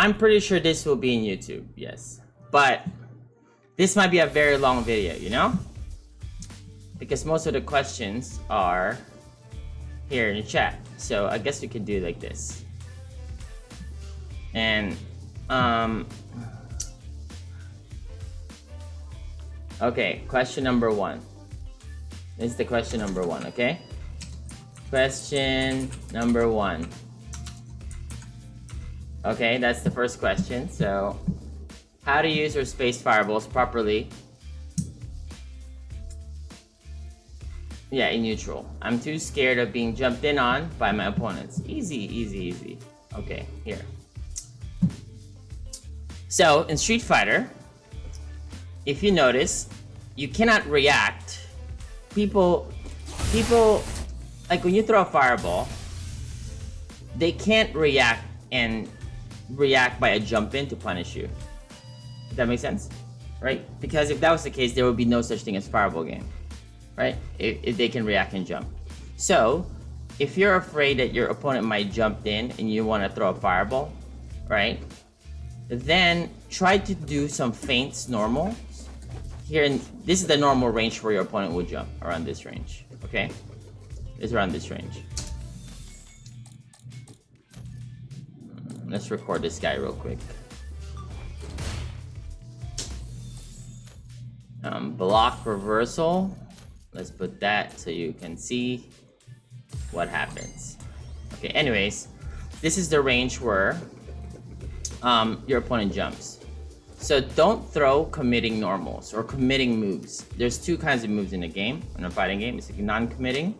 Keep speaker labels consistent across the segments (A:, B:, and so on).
A: I'm pretty sure this will be in YouTube, yes. But this might be a very long video, you know? Because most of the questions are here in the chat. So I guess we could do like this. And, okay, question number 1. This is the question number 1, okay? Question number 1. Okay, that's the first question. So, how to use your space fireballs properly? Yeah, in neutral. I'm too scared of being jumped in on by my opponents. Easy, easy, easy. Okay, here. So, in Street Fighter, if you notice, you cannot react. People, like when you throw a fireball, they can't react by a jump in to punish you. Does that make sense? Right? Because if that was the case, there would be no such thing as fireball game. Right? If they can react and jump. So, if you're afraid that your opponent might jump in and you want to throw a fireball, right? Then try to do some feints normal. Here, this is the normal range where your opponent will jump, around this range. Okay? It's around this range. Let's record this guy real quick. Block reversal. Let's put that so you can see what happens. Okay, anyways, this is the range where your opponent jumps. So don't throw committing normals or committing moves. There's two kinds of moves in a game, in a fighting game. It's like non-committing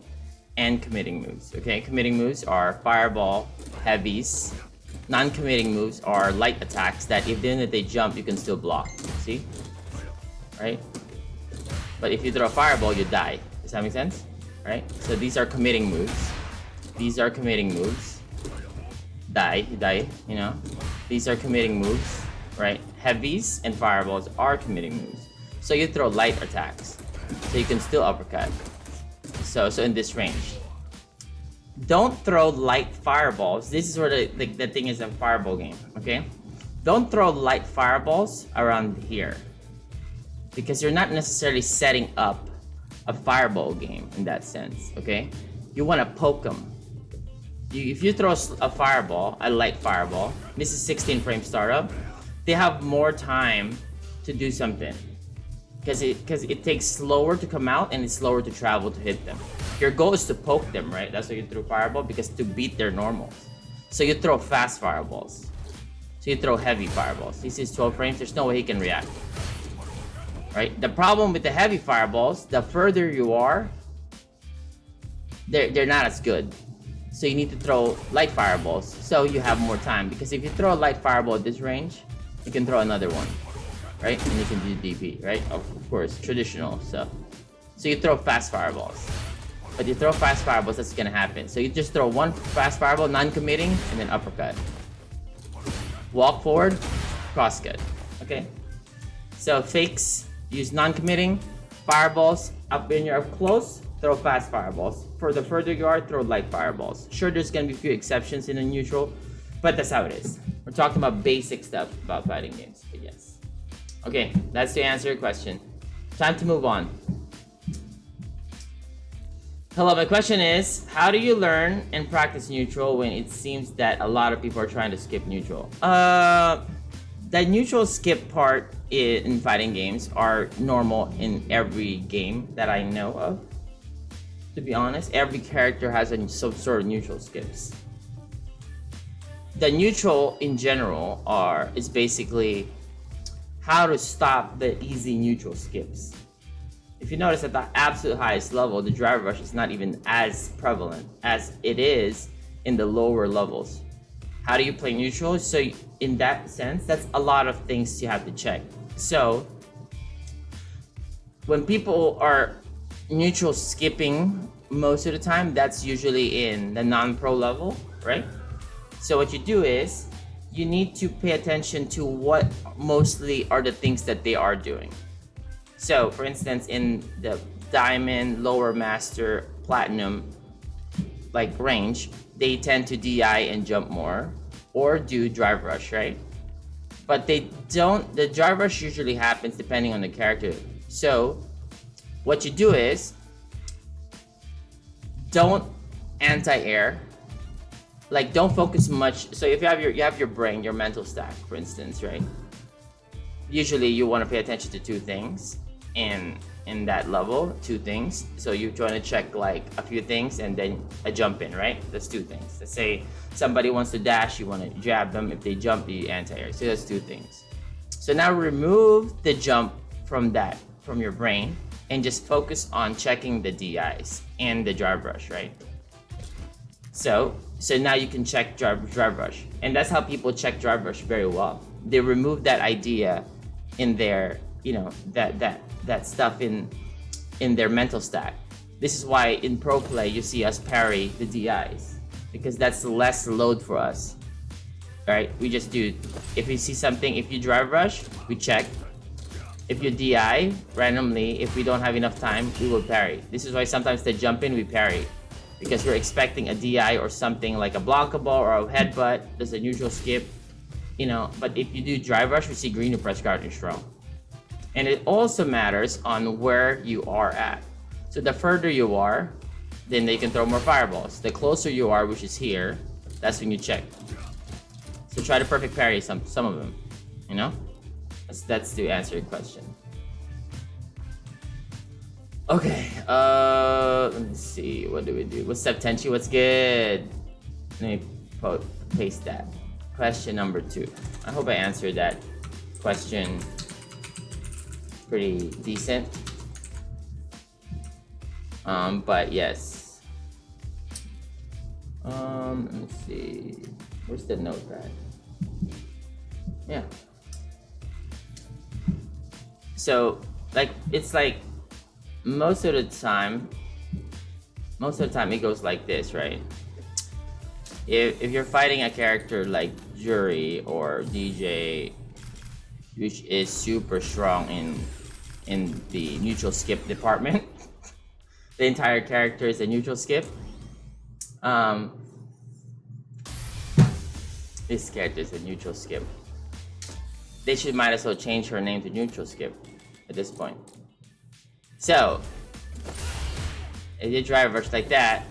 A: and committing moves. Okay, committing moves are fireball, heavies. Non-committing moves are light attacks that even if they jump, you can still block. See? Right? But if you throw a fireball, you die. Does that make sense? Right? So these are committing moves. These are committing moves. Die, you die, you know? These are committing moves, right? Heavies and fireballs are committing moves. So you throw light attacks. So you can still uppercut. So in this range. Don't throw light fireballs. This is where the thing is in fireball game, okay? Don't throw light fireballs around here. Because you're not necessarily setting up a fireball game in that sense, okay? You want to poke them. If you throw a fireball, a light fireball, this is 16 frame startup, they have more time to do something. Because it takes slower to come out and it's slower to travel to hit them. Your goal is to poke them, right? That's why you throw fireball, because to beat their normals. So you throw fast fireballs. So you throw heavy fireballs. This is 12 frames, there's no way he can react. Right? The problem with the heavy fireballs, the further you are, they're not as good. So you need to throw light fireballs so you have more time. Because if you throw a light fireball at this range, you can throw another one. Right? And you can do DP, right? Of course, traditional stuff. So you throw fast fireballs. But you throw fast fireballs, that's gonna happen. So you just throw one fast fireball, non-committing, and then uppercut. Walk forward, cross-cut. Okay? So fakes, use non-committing, fireballs, up when you're up close, throw fast fireballs. For the further you are, throw light fireballs. Sure, there's gonna be a few exceptions in a neutral, but that's how it is. We're talking about basic stuff about fighting games, but yes. Okay, that's to answer your question. Time to move on. Hello, my question is, how do you learn and practice neutral when it seems that a lot of people are trying to skip neutral? The neutral skip part in fighting games are normal in every game that I know of. To be honest, every character has some sort of neutral skips. The neutral in general is basically how to stop the easy neutral skips. If you notice at the absolute highest level, the driver rush is not even as prevalent as it is in the lower levels. How do you play neutral? So in that sense, that's a lot of things you have to check. So when people are neutral skipping most of the time, that's usually in the non-pro level, right? So what you do is you need to pay attention to what mostly are the things that they are doing. So for instance, in the diamond, lower master, platinum like range, they tend to DI and jump more or do drive rush, right? but they don't. The dry rush usually happens depending on the character. So what you do is don't anti-air. Like, don't focus much. So if you have your brain, your mental stack, for instance, right? Usually you want to pay attention to two things in that level, two things. So you're trying to check like a few things and then a jump in, right? That's two things. Let's say somebody wants to dash, you want to jab them. If they jump, you anti-air. So that's two things. So now remove the jump from your brain and just focus on checking the DIs and the drive rush, right? So now you can check drive rush, and that's how people check drive rush very well. They remove that idea in their, that stuff in their mental stack. This is why in pro play you see us parry the DIs, because that's less load for us. Right? We just do, if we see something, if you drive rush, we check. If you DI randomly, if we don't have enough time, we will parry. This is why sometimes the jump in, we parry, because we're expecting a DI or something like a Blanca ball or a headbutt. There's a neutral skip, but if you do drive rush, we see green to press guard and strong. And it also matters on where you are at. So the further you are, then they can throw more fireballs. The closer you are, which is here, that's when you check. So try to perfect parry some of them, That's to answer your question. Okay, let me see. What do we do? What's up, Tenchi? What's good? Let me paste that. Question number 2. I hope I answered that question pretty decent. But yes. Let me see. Where's the notepad? Yeah. So, it's like most of the time it goes like this, right? If you're fighting a character like Jury or DJ, which is super strong in the neutral skip department, the entire character is a neutral skip. This character is a neutral skip. They might as well change her name to neutral skip at this point. So, if you drive rush like that,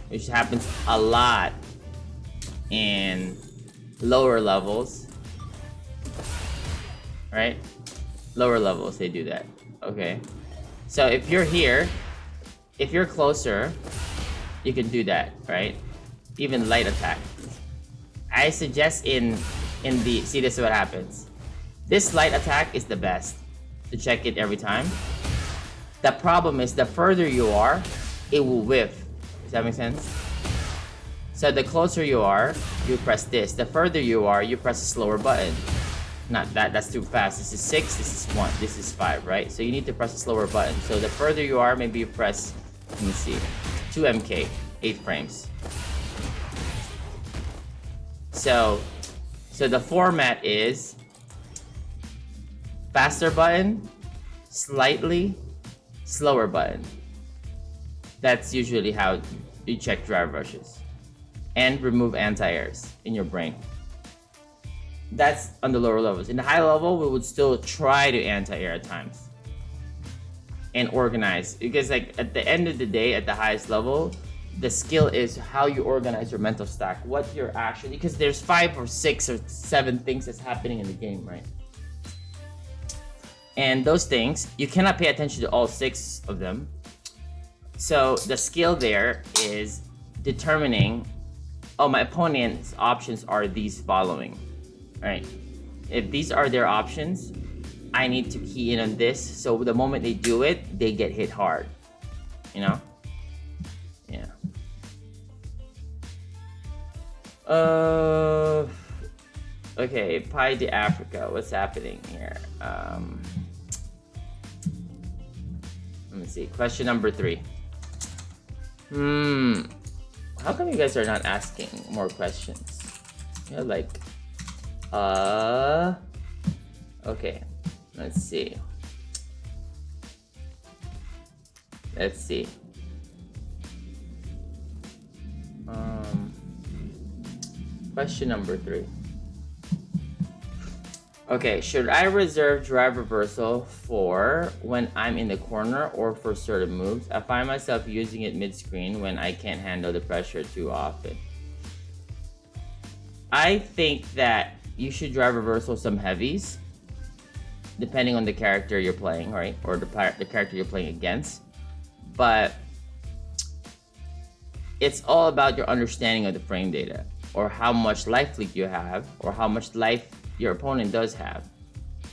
A: which happens a lot in lower levels, right? Lower levels, they do that. Okay. So if you're here, if you're closer, you can do that, right? Even light attack. I suggest in the, see, this is what happens. This light attack is the best to check it every time. The problem is the further you are, it will whiff. Does that make sense? So the closer you are, you press this. The further you are, you press a slower button. Not that, that's too fast. This is 6, this is 1, this is 5, right? So you need to press a slower button. So the further you are, maybe you press, let me see, 2 MK, 8 frames. So the format is faster button, slightly slower button. That's usually how you check drive rushes. And remove anti-airs in your brain. That's on the lower levels. In the high level, we would still try to anti-air at times. And organize. Because like at the end of the day, at the highest level, the skill is how you organize your mental stack. What you're actually, because there's 5 or 6 or 7 things that's happening in the game, right? And those things, you cannot pay attention to all 6 of them. So the skill there is determining, oh, my opponent's options are these following, right? If these are their options, I need to key in on this, so the moment they do it, they get hit hard, Yeah. Okay, Pi de Africa, what's happening here? Let me see, question number 3. How come you guys are not asking more questions? You're like, okay, let's see. Question number 3. Okay, should I reserve drive reversal for when I'm in the corner or for certain moves? I find myself using it mid-screen when I can't handle the pressure too often. I think that you should drive reversal some heavies, depending on the character you're playing, right? Or the character you're playing against. But it's all about your understanding of the frame data, or how much life leak you have, or how much life your opponent does have.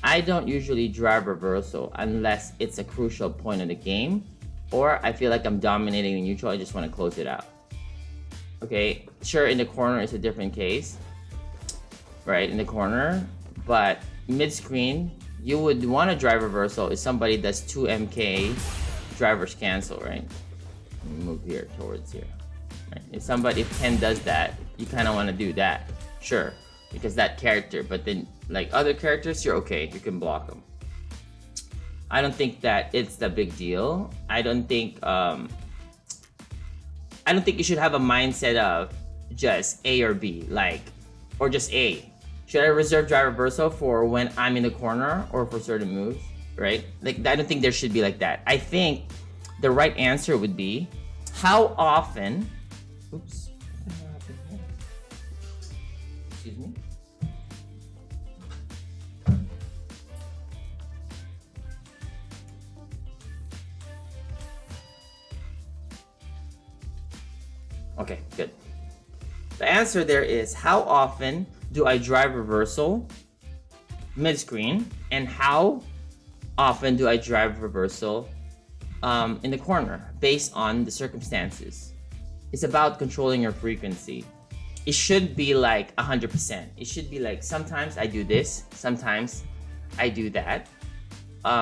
A: I don't usually drive reversal unless it's a crucial point in the game, or I feel like I'm dominating the neutral, I just want to close it out. Okay, sure, in the corner is a different case, right? In the corner, but mid-screen, you would want to drive reversal if somebody does 2 MK drivers cancel, right? Move here towards here. Right? If Ken does that, you kind of want to do that, sure, because that character. But then, like other characters, you're okay. You can block them. I don't think that it's the big deal. I don't think you should have a mindset of just A or B, or just A. Should I reserve drive reversal for when I'm in the corner or for certain moves, right? Like, I don't think there should be like that. I think the right answer would be, how often, oops, excuse me. Okay, good. The answer there is, how often do I drive reversal mid-screen, and how often do I drive reversal in the corner, based on the circumstances. It's about controlling your frequency. It should be like 100%. It should be like, sometimes I do this, sometimes I do that.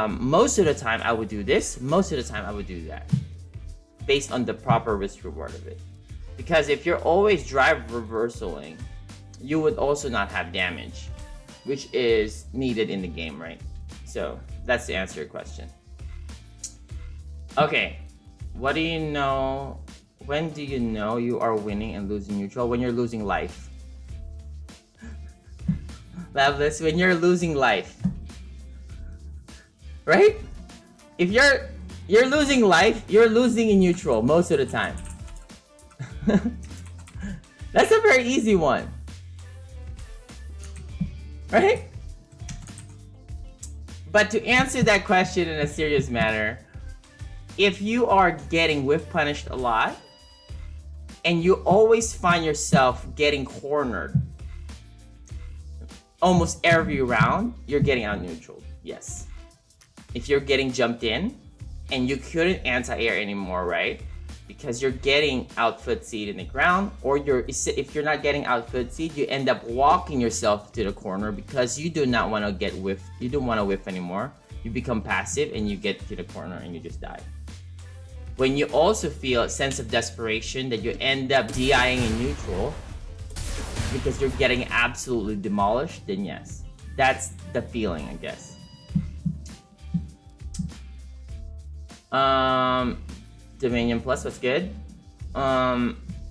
A: Most of the time I would do this, most of the time I would do that, based on the proper risk reward of it. Because if you're always drive reversaling, you would also not have damage, which is needed in the game, right? So that's the answer to your question. Okay, what do you know? When do you know you are winning and losing neutral? When you're losing life. Loveless, when you're losing life. Right? If you're losing life, you're losing in neutral most of the time. That's a very easy one. Right? But to answer that question in a serious manner, if you are getting whiff punished a lot, and you always find yourself getting cornered almost every round, you're getting out neutral. Yes. If you're getting jumped in and you couldn't anti-air anymore, right? Because you're getting out footseed in the ground, or if you're not getting out footseed, you end up walking yourself to the corner because you do not want to get whiff. You don't want to whiff anymore. You become passive and you get to the corner and you just die. When you also feel a sense of desperation that you end up DIing in neutral because you're getting absolutely demolished, then yes, that's the feeling, I guess. Dominion Plus, what's good?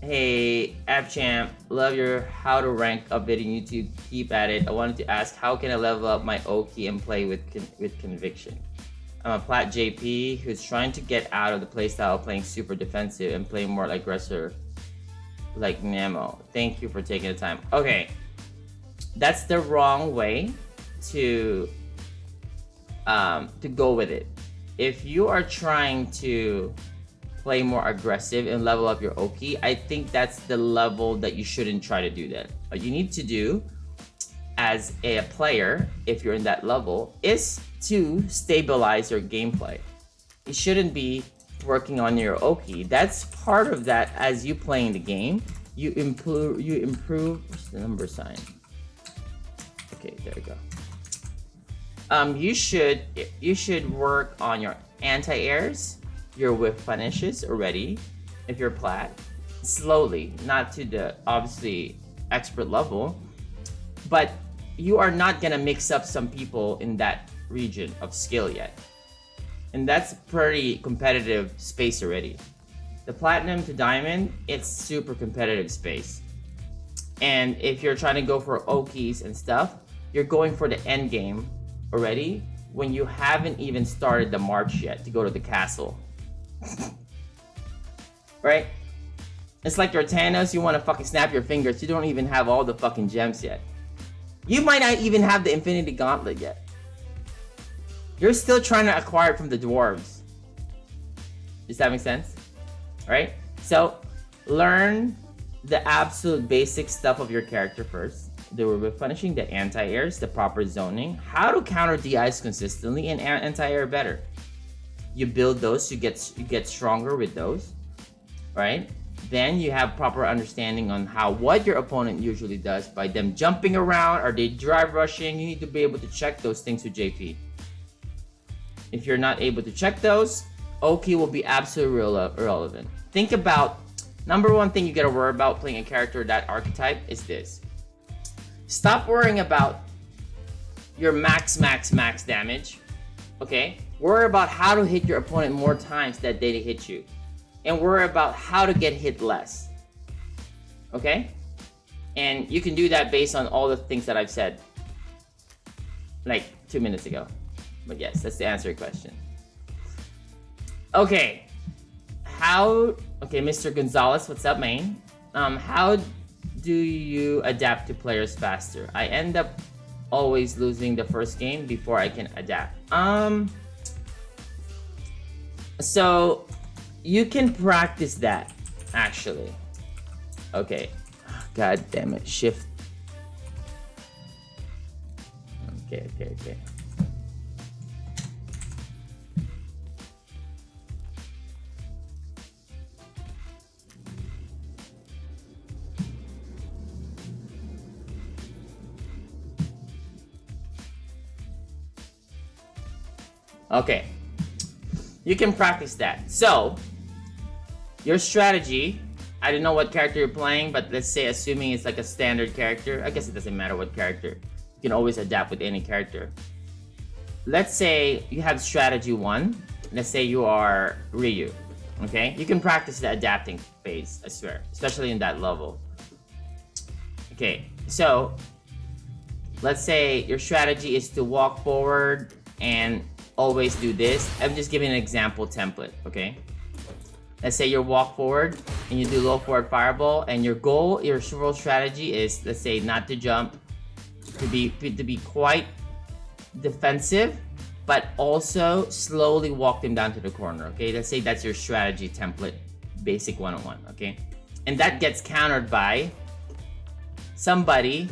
A: Hey, Fchamp, love your how to rank up video on YouTube. Keep at it. I wanted to ask, how can I level up my Oki and play with conviction? I'm a plat JP who's trying to get out of the playstyle of playing super defensive and playing more like aggressor, like Nemo. Thank you for taking the time. Okay, that's the wrong way to go with it. If you are trying to play more aggressive and level up your Oki, I think that's the level that you shouldn't try to do that. What you need to do as a player, if you're in that level, is to stabilize your gameplay. It shouldn't be working on your Oki. That's part of that. As you playing the game, you improve. What's the number sign? Okay, there we go. You should work on your anti-airs, your whiff punishes already, if you're plat, slowly, not to the obviously expert level, but you are not gonna mix up some people in that region of skill yet. And that's pretty competitive space already. The platinum to diamond, it's super competitive space. And if you're trying to go for Okis and stuff, you're going for the end game already when you haven't even started the march yet to go to the castle. Right? It's like your Thanos, you want to fucking snap your fingers, you don't even have all the fucking gems yet. You might not even have the Infinity Gauntlet yet. You're still trying to acquire it from the dwarves. Does that make sense? Right? So, learn the absolute basic stuff of your character first. The whiff punishing, the anti-airs, the proper zoning, how to counter DIs consistently, and anti-air better. You build those, you get stronger with those, right? Then you have proper understanding on what your opponent usually does by them jumping around, are they drive rushing. You need to be able to check those things with JP. If you're not able to check those, OK will be absolutely irrelevant. Think about, number one thing you gotta worry about playing a character that archetype is this. Stop worrying about your max damage, okay? Worry about how to hit your opponent more times that they hit you. And worry about how to get hit less, okay? And you can do that based on all the things that I've said like 2 minutes ago. But yes, that's the answer to your question. Okay, Mr. Gonzalez, what's up, man? How do you adapt to players faster? I end up always losing the first game before I can adapt. So you can practice that, actually. Okay. God damn it. Shift. Okay. Okay. You can practice that. So, your strategy, I don't know what character you're playing, but let's say assuming it's like a standard character, I guess it doesn't matter what character. You can always adapt with any character. Let's say you have strategy 1. Let's say you are Ryu, okay? You can practice the adapting phase, I swear, especially in that level. Okay, so let's say your strategy is to walk forward and always do this. I'm just giving an example template, okay? Let's say you walk forward and you do low forward fireball, and your goal, your real strategy is, let's say, not to jump, to be quite defensive, but also slowly walk them down to the corner, okay? Let's say that's your strategy template, basic 101, okay? And that gets countered by somebody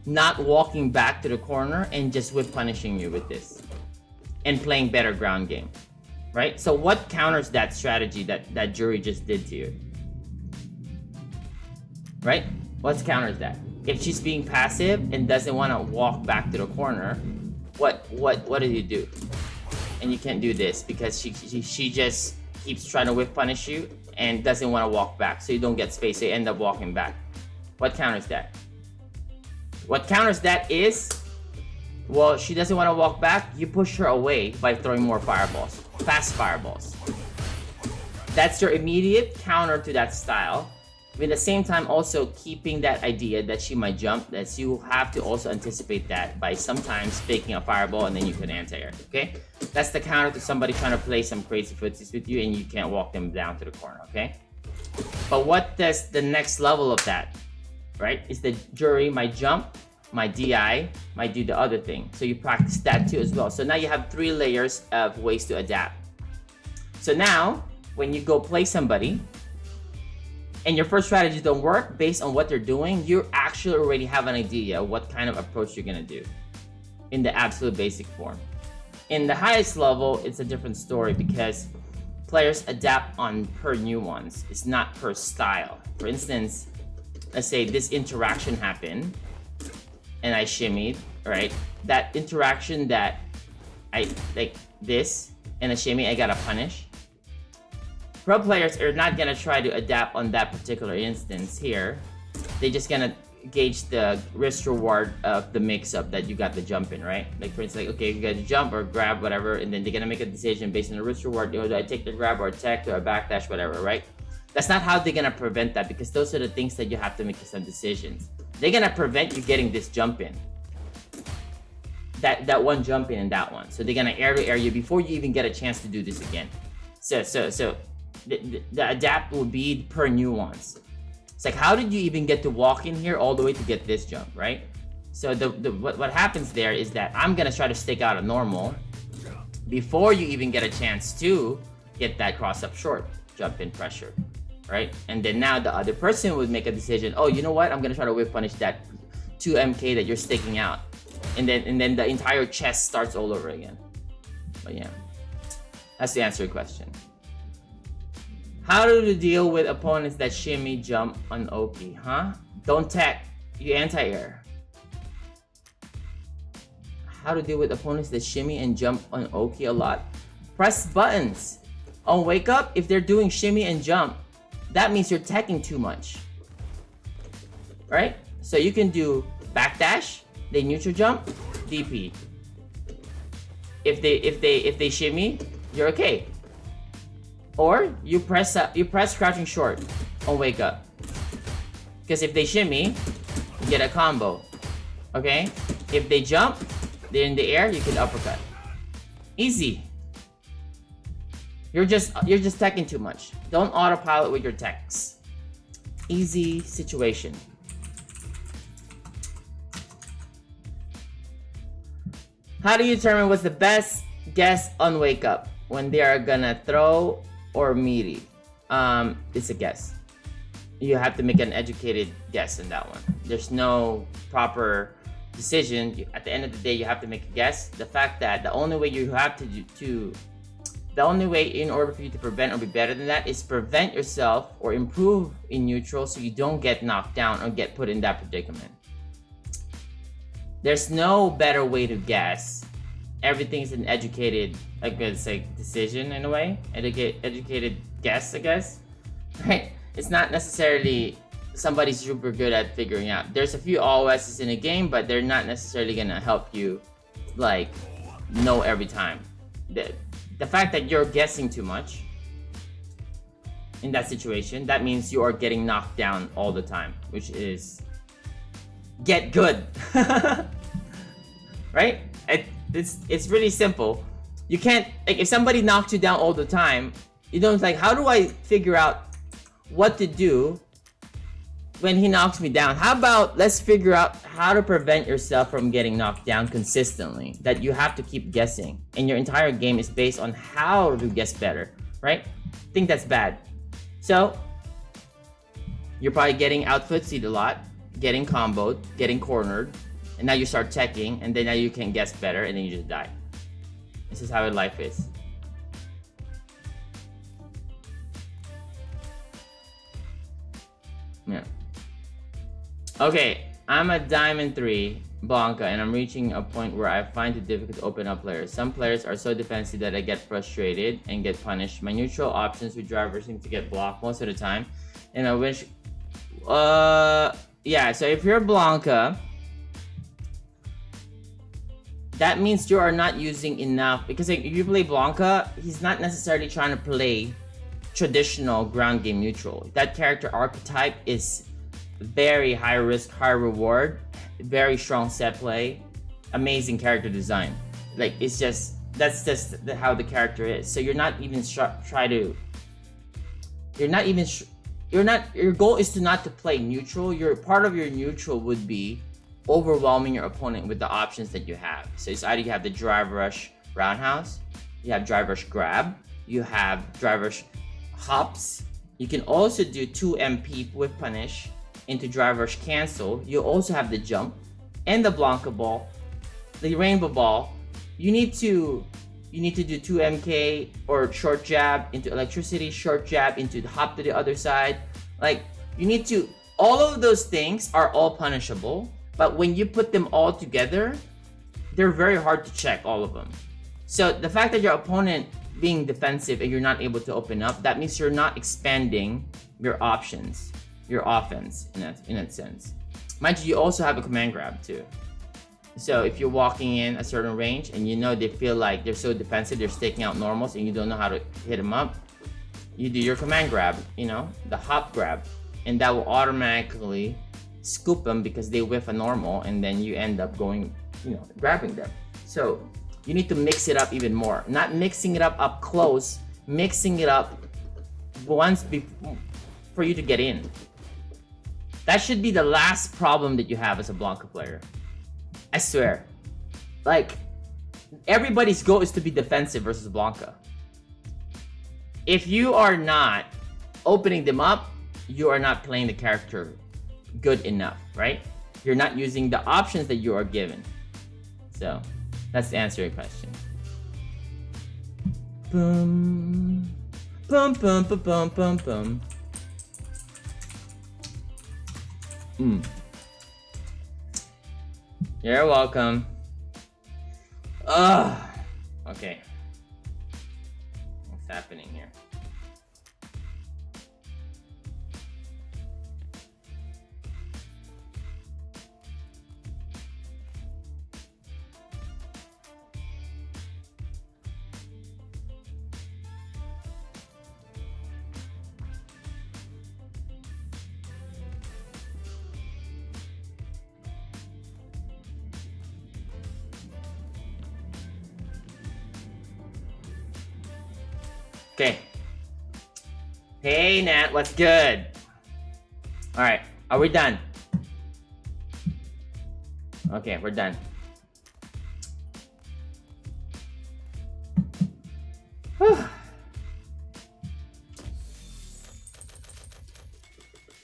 A: not walking back to the corner and just whip punishing you with this and playing better ground game, right? So what counters that strategy that Jury just did to you, right? What counters that? If she's being passive and doesn't want to walk back to the corner, what do you do? And you can't do this because she just keeps trying to whip punish you and doesn't want to walk back, so you don't get space, so you end up walking back. What counters that? What counters that is, well, she doesn't want to walk back, you push her away by throwing more fireballs, fast fireballs. That's your immediate counter to that style. But at the same time, also keeping that idea that she might jump, that you have to also anticipate that by sometimes faking a fireball and then you can anti-air, okay? That's the counter to somebody trying to play some crazy footsies with you and you can't walk them down to the corner, okay? But what does the next level of that, right? Is the Jury might jump, my DI might do the other thing. So you practice that too as well. So now you have 3 layers of ways to adapt. So now, when you go play somebody, and your first strategies don't work based on what they're doing, you actually already have an idea of what kind of approach you're gonna do in the absolute basic form. In the highest level, it's a different story because players adapt on per nuance. It's not per style. For instance, let's say this interaction happened and I shimmied, right? That interaction that I, like this, and a shimmy, I gotta punish. Pro players are not gonna try to adapt on that particular instance here. They're just gonna gauge the risk reward of the mix-up that you got the jump in, right? Like for instance, like, okay, you got to jump or grab, whatever, and then they're gonna make a decision based on the risk reward. You know, do I take the grab or attack or a backdash, whatever, right? That's not how they're gonna prevent that, because those are the things that you have to make some decisions. They're gonna prevent you getting this jump in. that one jump in and that one. So they're gonna air to air you before you even get a chance to do this again. So the adapt will be per nuance. It's like, how did you even get to walk in here all the way to get this jump, right? So what happens there is that I'm gonna try to stick out a normal before you even get a chance to get that cross up short jump in pressure, right? And then now the other person would make a decision, oh, you know what? I'm gonna try to whip punish that 2MK that you're sticking out. And then the entire chest starts all over again. But yeah, that's the answer to your question. How do you deal with opponents that shimmy jump on OP, huh? Don't tech, you anti-air. How to deal with opponents that shimmy and jump on Oki a lot? Press buttons. On wake up, if they're doing shimmy and jump, that means you're teching too much. Right? So you can do backdash, they neutral jump, DP. If they shimmy, you're okay. Or you press crouching short on wake up. Because if they shimmy, you get a combo. Okay? If they jump, they're in the air, you can uppercut. Easy. You're just teching too much. Don't autopilot with your techs. Easy situation. How do you determine what's the best guess on wake up when they are gonna throw or meaty? It's a guess. You have to make an educated guess in that one. There's no proper decision. At the end of the day, you have to make a guess. The fact that the only way you have the only way in order for you to prevent or be better than that is prevent yourself or improve in neutral so you don't get knocked down or get put in that predicament. There's no better way to guess. Everything's an educated, I guess, like decision in a way. Educated guess, I guess. Right? It's not necessarily somebody's super good at figuring out. There's a few OSs in a game, but they're not necessarily gonna help you like know every time. The fact that you're guessing too much in that situation, that means you are getting knocked down all the time, which is get good. Right? It's really simple. You can't, like, if somebody knocks you down all the time, you don't like, how do I figure out what to do when he knocks me down? How about let's figure out how to prevent yourself from getting knocked down consistently, that you have to keep guessing, and your entire game is based on how to guess better, right? I think that's bad. So you're probably getting out footsied a lot, getting comboed, getting cornered, and now you start teching, and then now you can guess better, and then you just die. This is how life is. Yeah. Okay, I'm a Diamond 3 Blanca, and I'm reaching a point where I find it difficult to open up players. Some players are so defensive that I get frustrated and get punished. My neutral options with drivers seem to get blocked most of the time, and I wish... yeah, so if you're Blanca, that means you are not using enough, because like, if you play Blanca, he's not necessarily trying to play traditional ground game neutral. That character archetype is very high risk, high reward, very strong set play, amazing character design. Like, it's just, that's just how the character is. So you're not even your goal is to not to play neutral. Your part of your neutral would be overwhelming your opponent with the options that you have. So it's either you have the drive rush roundhouse, you have drive rush grab, you have drive rush hops. You can also do 2MP with punish into drive rush cancel. You also have the jump and the Blanca ball, the rainbow ball. You need to do 2MK or short jab into electricity, short jab into the hop to the other side. Like, you need to, all of those things are all punishable, but when you put them all together, they're very hard to check, all of them. So the fact that your opponent being defensive and you're not able to open up, that means you're not expanding your options, your offense in that sense. Mind you, you also have a command grab too. So if you're walking in a certain range and you know they feel like they're so defensive, they're staking out normals and you don't know how to hit them up, you do your command grab, you know, the hop grab, and that will automatically scoop them because they whiff a normal, and then you end up going, you know, grabbing them. So you need to mix it up even more. Not mixing it up close, mixing it up once for you to get in. That should be the last problem that you have as a Blanca player. I swear. Like, everybody's goal is to be defensive versus Blanca. If you are not opening them up, you are not playing the character good enough, right? You're not using the options that you are given. So, that's the answer to your question. Boom. Boom, boom, boom, boom, boom, boom. You're welcome. Ugh. Okay. What's happening here? Okay. Hey, Nat, what's good? All right, are we done? Okay, we're done. Whew.